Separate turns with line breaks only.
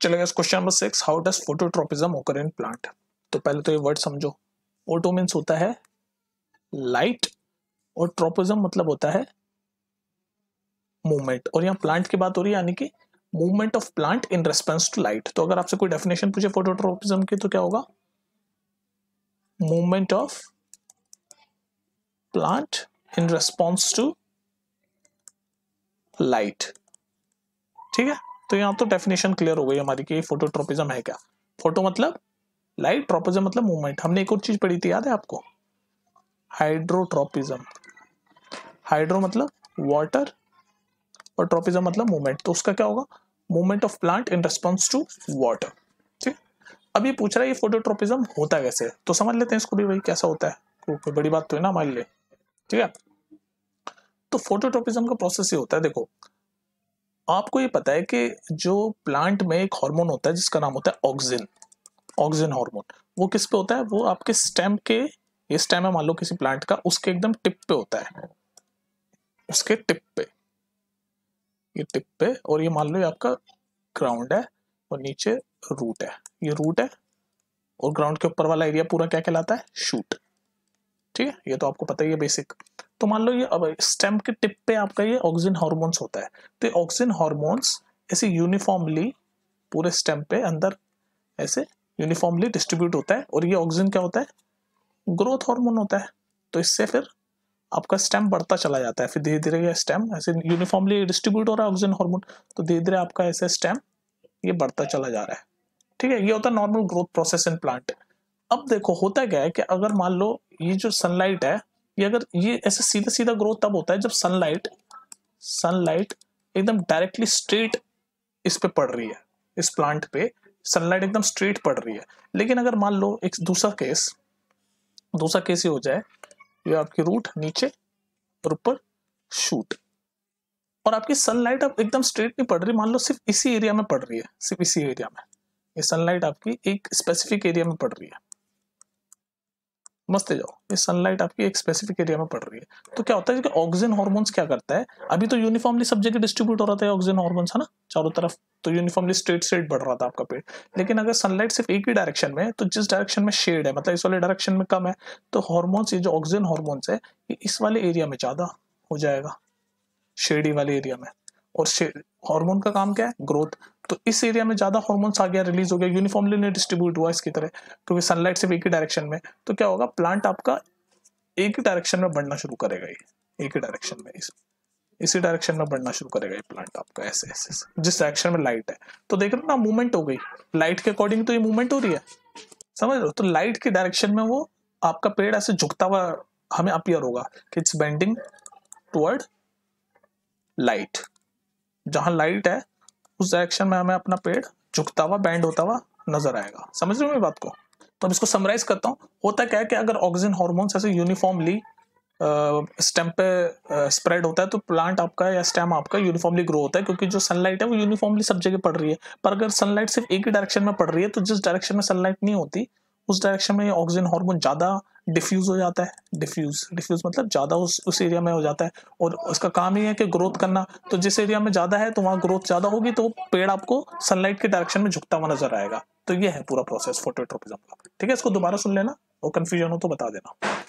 चलेगा question number 6, how does phototropism ओकर in plant. तो पहले तो ये वर्ड समझो, फोटो मीन्स होता है लाइट और ट्रोपिज्म मतलब होता है मूवमेंट, और यहाँ प्लांट की बात हो रही है यानी कि movement of plant in response to light. तो अगर आपसे कोई डेफिनेशन पूछे फोटोट्रोपिज्म की तो क्या होगा, movement of plant in response to light. ठीक है, तो यहाँ तो डेफिनेशन क्लियर हो गई हमारी कि फोटोट्रोपिज्म है क्या। फोटो मतलब लाइट, ट्रोपिज्म मतलब मूवमेंट। हमने एक और चीज पढ़ी थी, याद है आपको, हाइड्रोट्रोपिज्म। हाइड्रो मतलब वाटर और ट्रोपिज्म मतलब मूवमेंट। तो उसका क्या होगा, movement of plant in response to water. ठीक, अब ये पूछ रहा है ये फोटोट्रोपिज्म होता कैसे, तो समझ लेते हैं इसको भी, भाई कैसा होता है, कोई बड़ी बात तो है ना हमारे लिए। ठीक है, तो फोटोट्रोपिज्म का प्रोसेस ये होता है, देखो आपको ये पता है कि जो प्लांट में एक हार्मोन होता है जिसका नाम होता है ऑक्सिन, ऑक्सिन हार्मोन, वो किस पे होता है, वो आपके स्टेम के, ये स्टेम है मान लो किसी प्लांट का, उसके एकदम टिप पे होता है, उसके टिप पे, ये टिप पे, और ये मान लो ये आपका ग्राउंड है और नीचे रूट है, ये रूट है, और ग्राउंड के ऊपर वाला एरिया पूरा क्या कहलाता है, शूट। ठीक है, ये तो आपको पता ही है बेसिक। तो मान लो ये अब स्टेम के टिप पे आपका ये ऑक्सिन हार्मोन्स होता है, तो ये ऑक्सिन हार्मोन्स ऐसे यूनिफॉर्मली पूरे स्टेम पे अंदर ऐसे यूनिफॉर्मली डिस्ट्रीब्यूट होता है, और ये ऑक्सिन क्या होता है, ग्रोथ हार्मोन होता है। तो इससे फिर आपका स्टेम बढ़ता चला जाता है, फिर धीरे धीरे ये स्टेम ऐसे यूनिफॉर्मली डिस्ट्रीब्यूट हो रहा है ऑक्सिन हार्मोन, तो धीरे धीरे आपका ऐसे स्टेम ये बढ़ता चला जा रहा है। ठीक है, ये होता है normal growth process in plant. अब देखो होता क्या है कि अगर मान लो ये जो सनलाइट है, ये अगर ये ऐसे सीधा सीधा ग्रोथ तब होता है जब सनलाइट सनलाइट एकदम डायरेक्टली स्ट्रेट इस पे पड़ रही है, इस प्लांट पे सनलाइट एकदम स्ट्रेट पड़ रही है। लेकिन अगर मान लो एक दूसरा केस ये हो जाए, ये आपकी रूट नीचे और ऊपर शूट, और आपकी सनलाइट अब एकदम स्ट्रेट नहीं पड़ रही, मान लो सिर्फ इसी एरिया में पड़ रही है, सिर्फ इसी एरिया में, ये सनलाइट आपकी एक स्पेसिफिक एरिया में पड़ रही है, समझते जाओ, ये सनलाइट आपकी एक स्पेसिफिक एरिया में पड़ रही है। तो क्या होता है कि ऑक्सिन हार्मोन्स क्या करता है, अभी तो यूनिफॉर्मली सब जगह डिस्ट्रीब्यूट हो रहा था ऑक्सिन हार्मोन्स, है ना, चारों तरफ, तो यूनिफॉर्मली स्ट्रेट स्ट्रेट बढ़ रहा था आपका पेड़। लेकिन अगर सनलाइट सिर्फ एक ही डायरेक्शन में है, तो जिस डायरेक्शन में शेड है, मतलब इस वाले डायरेक्शन में कम है, तो हार्मोन्स, ये जो ऑक्सिन हार्मोन्स है, ये इस वाले एरिया में ज्यादा हो जाएगा, शेडी वाले एरिया में। और हार्मोन का काम क्या है, ग्रोथ। तो इस एरिया में ज्यादा हार्मोन्स आ गया, रिलीज हो गया, यूनिफॉर्मली नहीं डिस्ट्रीब्यूट हुआ इसकी तरह, क्योंकि सनलाइट सिर्फ एक ही डायरेक्शन में। तो क्या होगा, प्लांट आपका एक ही डायरेक्शन में बढ़ना शुरू करेगा, ये एक ही डायरेक्शन में, इसी डायरेक्शन में बढ़ना शुरू करेगा ये प्लांट आपका, ऐसे ऐसे जिस डायरेक्शन में लाइट है। तो देख रहे हो ना, मूवमेंट हो गई लाइट के अकॉर्डिंग, तो ये मूवमेंट हो रही है, समझ रहे हो। तो लाइट की डायरेक्शन में वो आपका पेड़ ऐसे झुकता हुआ हमें अपीयर होगा कि इट्स बेंडिंग टुवर्ड लाइट। जहां लाइट है उस डायरेक्शन में हमें अपना पेड़ झुकता हुआ, बैंड होता हुआ नजर आएगा। समझ रहे हो मेरी बात को। तो अब इसको समराइज करता हूँ, होता क्या है कि अगर ऑक्सिन हार्मोन्स ऐसे यूनिफॉर्मली स्टेम पे स्प्रेड होता है, तो प्लांट आपका या स्टेम आपका यूनिफॉर्मली ग्रो होता है, क्योंकि जो सनलाइट है वो यूनिफॉर्मली सब जगह पड़ रही है। पर अगर सनलाइट सिर्फ एक ही डायरेक्शन में पड़ रही है, तो जिस डायरेक्शन में सनलाइट नहीं होती उस डायरेक्शन में ऑक्सिजन हार्मोन ज्यादा डिफ्यूज हो जाता है। डिफ्यूज मतलब ज्यादा उस एरिया में हो जाता है, और उसका काम ही है कि ग्रोथ करना। तो जिस एरिया में ज्यादा है तो वहां ग्रोथ ज्यादा होगी, तो पेड़ आपको सनलाइट के डायरेक्शन में झुकता हुआ नजर आएगा। तो ये है पूरा प्रोसेस फोटोट्रोपिज्म का। ठीक है, इसको दोबारा सुन लेना और कंफ्यूजन हो तो बता देना।